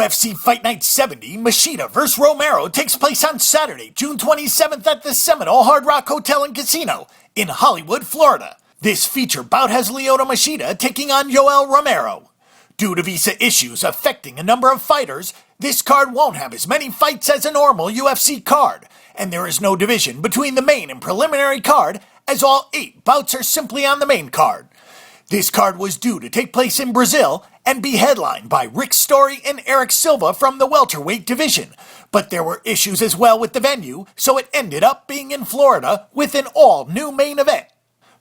UFC Fight Night 70, Machida vs. Romero takes place on Saturday, June 27th at the Seminole Hard Rock Hotel and Casino in Hollywood, Florida. This feature bout has Lyoto Machida taking on Yoel Romero. Due to visa issues affecting a number of fighters, this card won't have as many fights as a normal UFC card, and there is no division between the main and preliminary card, as all 8 bouts are simply on the main card. This card was due to take place in Brazil and be headlined by Rick Story and Eric Silva from the welterweight division, but there were issues as well with the venue, so it ended up being in Florida with an all-new main event.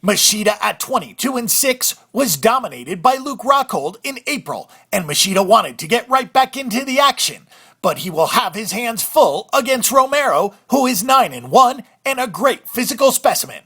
Machida at 22-6 was dominated by Luke Rockhold in April, and Machida wanted to get right back into the action, but he will have his hands full against Romero, who is 9-1 and a great physical specimen.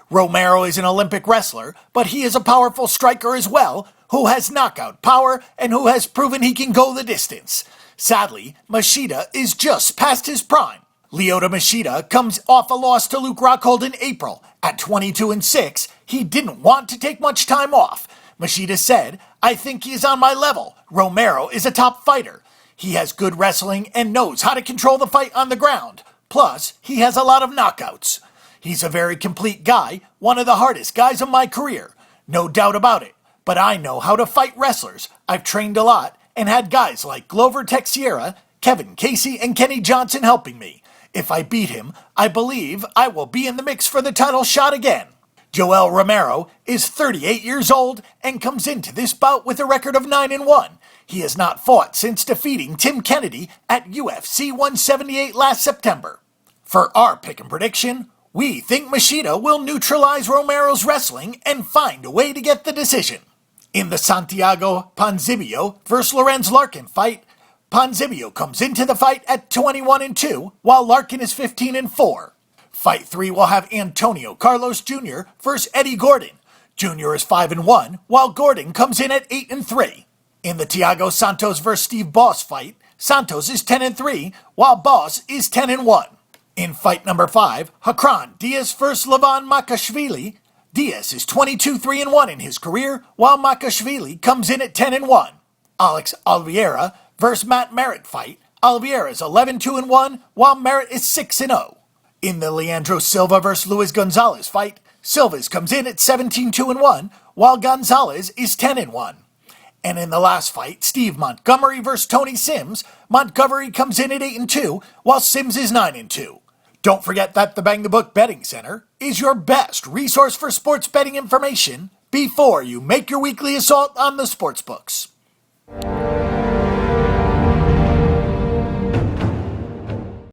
Romero is an Olympic wrestler, but he is a powerful striker as well, who has knockout power and who has proven he can go the distance. Sadly, Machida is just past his prime. Lyoto Machida comes off a loss to Luke Rockhold in April. At 22-6, he didn't want to take much time off. Machida said, "I think he is on my level. Romero is a top fighter. He has good wrestling and knows how to control the fight on the ground. Plus, he has a lot of knockouts. He's a very complete guy, one of the hardest guys of my career. No doubt about it. But I know how to fight wrestlers. I've trained a lot and had guys like Glover Teixeira, Kevin Casey, and Kenny Johnson helping me. If I beat him, I believe I will be in the mix for the title shot again." Yoel Romero is 38 years old and comes into this bout with a record of 9-1. He has not fought since defeating Tim Kennedy at UFC 178 last September. For our pick and prediction, we think Machida will neutralize Romero's wrestling and find a way to get the decision. In the Santiago Ponzinibbio vs. Lorenz Larkin fight, Ponzinibbio comes into the fight at 21-2, while Larkin is 15-4. Fight 3 will have Antonio Carlos Jr. vs. Eddie Gordon. Jr. is 5-1, while Gordon comes in at 8-3. In the Thiago Santos vs. Steve Boss fight, Santos is 10-3, while Boss is 10-1. In fight number 5, Hakran Diaz vs. Levan Makashvili, Diaz is 22-3-1 in his career, while Makashvili comes in at 10-1. Alex Oliveira vs. Matt Merritt fight, Oliveira is 11-2-1, while Merritt is 6-0. In the Leandro Silva vs. Luis Gonzalez fight, Silvas comes in at 17-2-1, while Gonzalez is 10-1. And in the last fight, Steve Montgomery vs. Tony Sims, Montgomery comes in at 8-2, while Sims is 9-2. Don't forget that the Bang the Book Betting Center is your best resource for sports betting information before you make your weekly assault on the sportsbooks.